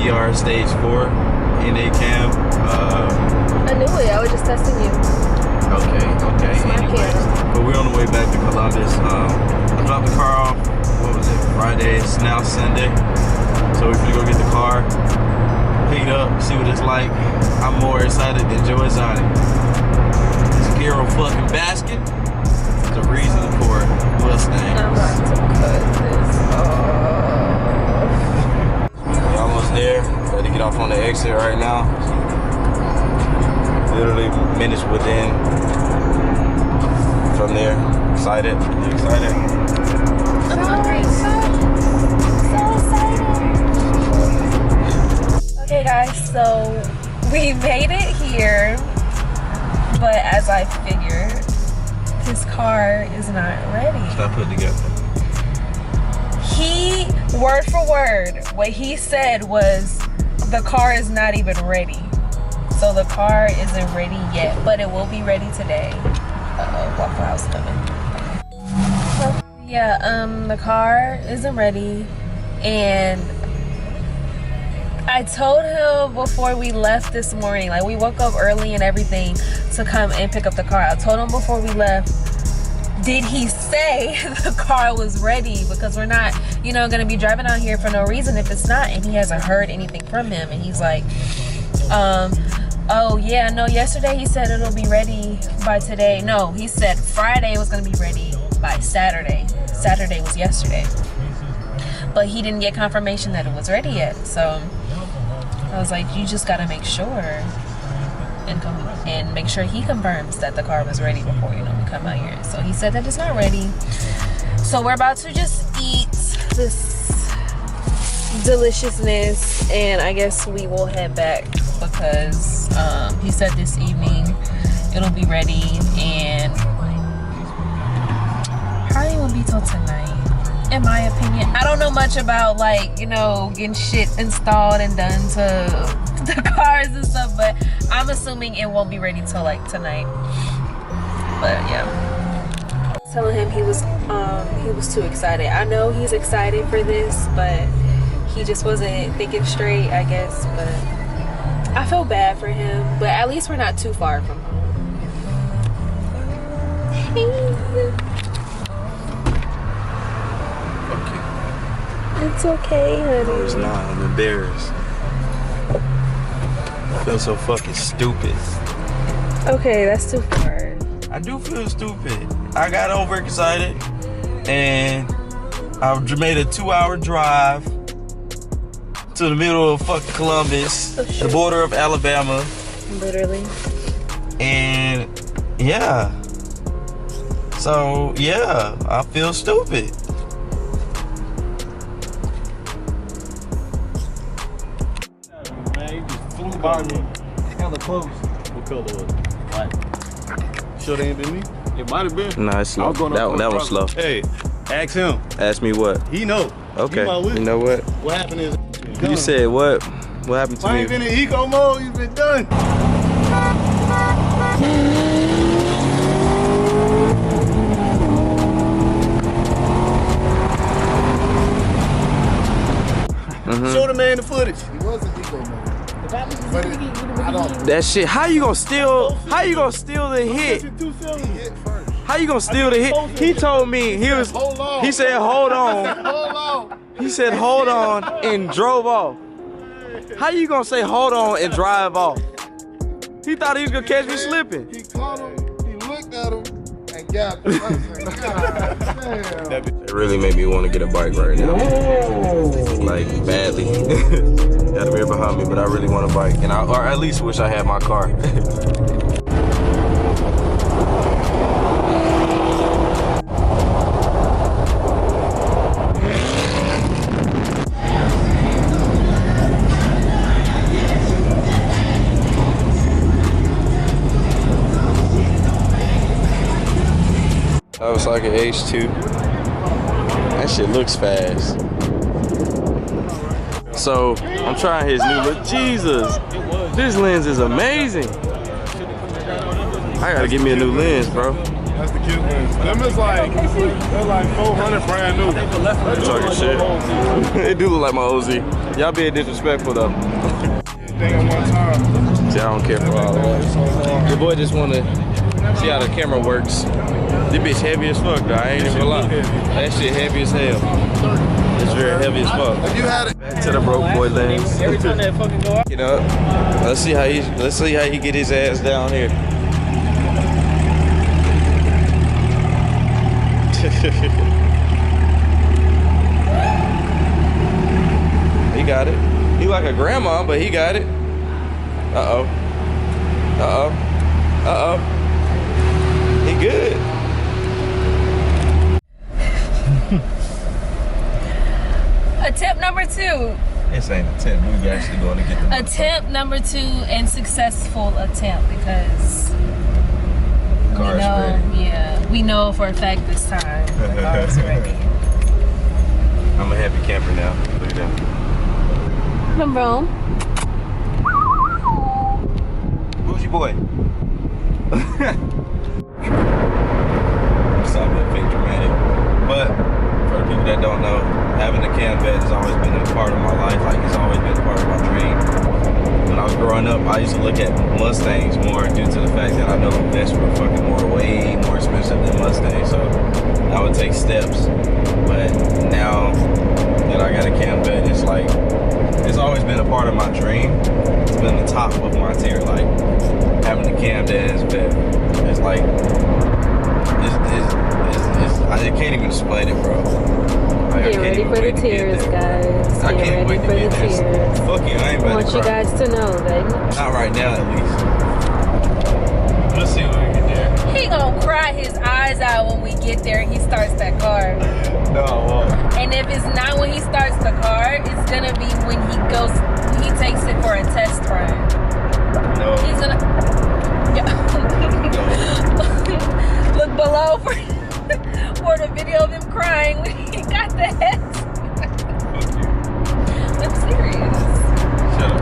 TR Stage 4 NA cam. I knew it. I was just testing you. Okay. Anyways, but we're on the way back to Columbus. I dropped the car off. What was it? Friday. It's now Sunday. So we're gonna go get the car, pick it up, see what it's like. I'm more excited than Joy's on it. This Gero fucking basket. The reason for it. Mustangs. I'm about to cut this off. We're almost there. Got to get off on the exit right now. Literally minutes within from there. Excited? You excited? I'm hungry. So excited. Okay guys, so we made it here, but as I figured, his car is not ready. Stop putting together. He, word for word, what he said was the car is not even ready. So the car isn't ready yet, but it will be ready today. Waffle House coming. So, yeah, the car isn't ready, and I told him before we left this morning, like we woke up early and everything to come and pick up the car. I told him before we left, did he say the car was ready? Because we're not, you know, gonna be driving out here for no reason if it's not, and he hasn't heard anything from him. And he's like, oh yeah, no, yesterday he said it'll be ready by today. No, he said Friday was gonna be ready by Saturday. Saturday was yesterday. But he didn't get confirmation that it was ready yet. So I was like, you just gotta make sure and make sure he confirms that the car was ready before, you know, we come out here. So he said that it's not ready. So we're about to just eat this deliciousness, and I guess we will head back because he said this evening it'll be ready, and probably won't be till tonight, in my opinion. I don't know much about, like, you know, getting shit installed and done to the cars and stuff, but I'm assuming it won't be ready till like tonight. But yeah, telling him he was too excited. I know he's excited for this, but he just wasn't thinking straight, I guess. But I feel bad for him, but at least we're not too far from home. It's okay, honey. No, it's not. I'm embarrassed. I feel so fucking stupid. Okay, that's too far. I do feel stupid. I got overexcited, and I made a 2-hour drive to the middle of fucking Columbus, the border of Alabama. Literally. And yeah. So yeah, I feel stupid. By me, hella close. What color was it? Black. Sure they ain't been me? It might have been. Nah, it's slow. That one's slow. Hey, ask him. Ask me what? He know. Okay. You know what? What happened is You said what? What happened to I me? ain't been in eco mode. You've been done. Show the man the footage. He was in eco mode. That shit. How you gonna steal the hit? How you gonna steal the hit? He told me he was. He said hold on. He said hold on and drove off. How you gonna say hold on and drive off? He thought he was gonna catch me slipping. He caught him. He looked at him and gapped him. I was like, God damn. It really made me want to get a bike right now. Like badly. Got a mirror behind me, but I really want a bike, and or at least wish I had my car. That was like an H2. That shit looks fast. So I'm trying his new look. Jesus, this lens is amazing. I gotta get me a new lens, bro. That's the kid list. Them is like, they're like 400 brand new. Talking shit. It do look like my OZ. Y'all being disrespectful though. Thing at one time. See, I don't care for all that. Your boy just wanna see how the camera works. This bitch heavy as fuck though, I ain't even gonna lie. That shit heavy as hell. It's very heavy as fuck. You had it. Back to the broke boy lanes. Every time that fucking go out. You know, let's see how he get his ass down here. He got it. He like a grandma, but he got it. Uh-oh. Uh-oh. Uh-oh. He good. Attempt number 2. This ain't attempt. We actually going to get the Attempt number 2 and successful attempt because car's ready. Yeah, we know for a fact this time the car's ready. I'm a happy camper now. Look at that. Come on. Bougie boy. Stop being fake dramatic. But for the people that don't know, having a cam bed has always been a part of my life. Like it's always been a part of my dream. When I was growing up, I used to look at Mustangs more due to the fact that I know the best were fucking way more expensive than Mustangs. So I would take steps. But now that I got a cam bed, it's like it's always been a part of my dream. It's been the top of my tier. Like having a cam bed is bed. It's like I can't even explain it, bro. Like, Get ready for the tears, guys. I can't wait to get there. Tears. Fuck you, I ain't about I want to you cry. guys to know that Not right now, at least. Let's see when we get there. he gonna cry his eyes out when we get there and he starts that car. No, well, And if it's not when he starts the car, it's gonna be when he takes it for a test run. no. He's gonna look below for the video of him crying when he got the head. Fuck you. I'm serious. Shut up.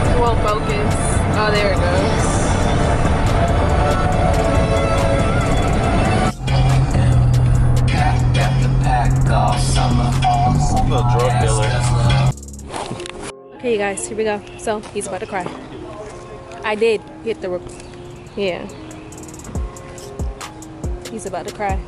It won't focus. Oh, there it goes. Little drug dealer. Okay, you guys, here we go. So, he's about to cry. I did hit the yeah. He's about to cry.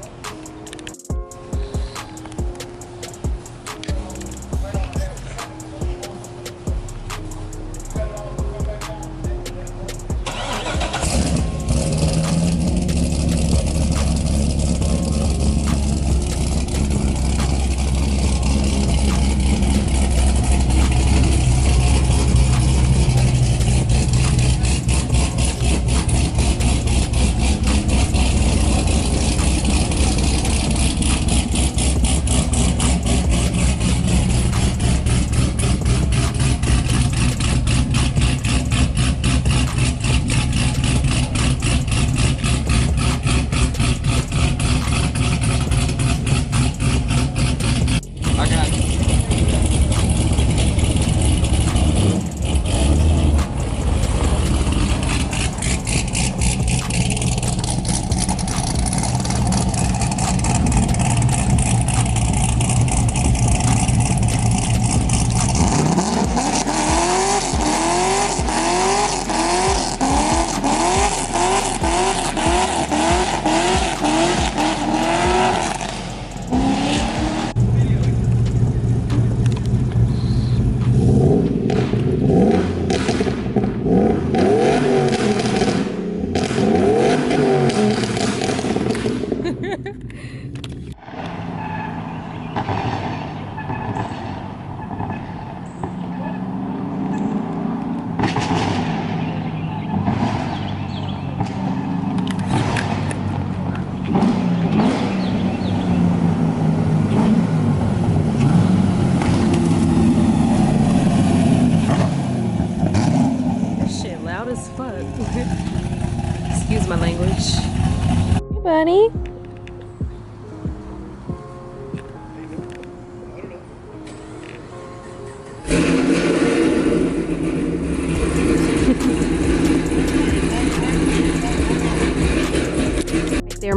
Excuse my language. Hey, buddy.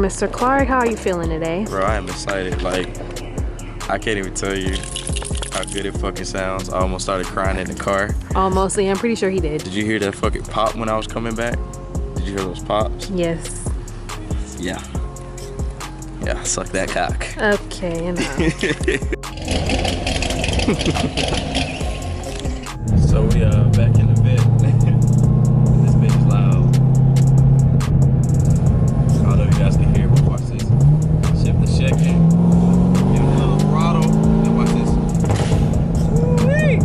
Mr. Clark. How are you feeling today? Bro, I am excited. Like, I can't even tell you how good it fucking sounds. I almost started crying in the car. Almost, yeah, I'm pretty sure he did. Did you hear that fucking pop when I was coming back? Did you hear those pops? Yes. Yeah. Yeah, suck that cock. Okay, enough. So we back in the vet. This bitch is loud. I don't know if you guys can hear, but watch this. Shift the shaking. Give it a little throttle. And watch this. Woo-wee!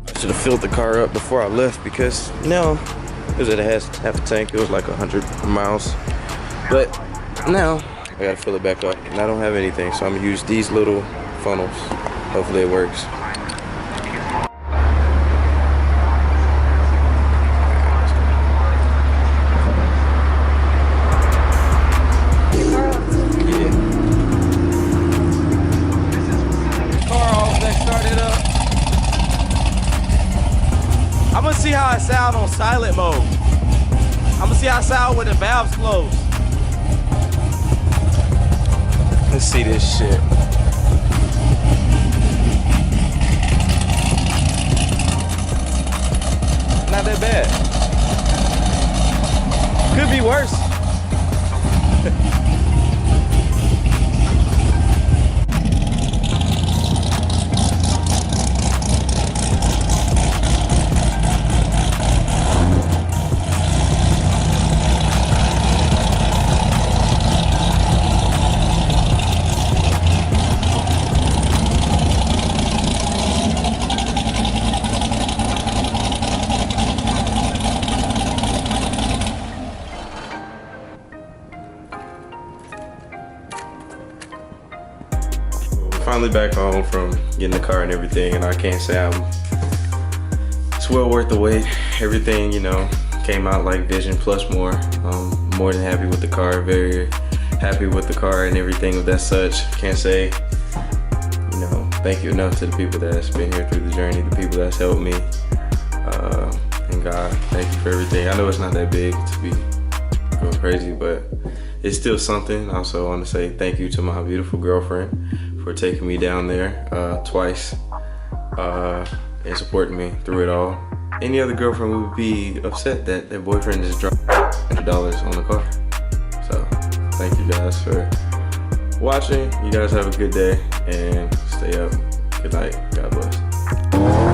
I should have filled the car up before I left because it was at half a tank. It was like 100 miles. But now I gotta fill it back up and I don't have anything, so I'm gonna use these little funnels. Hopefully it works. I'm gonna see how I sound on silent mode. I'm gonna see how I sound with the valves closed. Let's see this shit. Not that bad. Could be worse. Finally back home from getting the car and everything, and I can't say it's well worth the wait. Everything, came out like vision plus more. More than happy with the car, very happy with the car and everything of that such. Can't say, thank you enough to the people that's been here through the journey, the people that's helped me. And God, thank you for everything. I know it's not that big to be going crazy, but it's still something. I also want to say thank you to my beautiful girlfriend for taking me down there twice and supporting me through it all. Any other girlfriend would be upset that their boyfriend just dropped $100 on the car. So thank you guys for watching. You guys have a good day and stay up. Good night. God bless.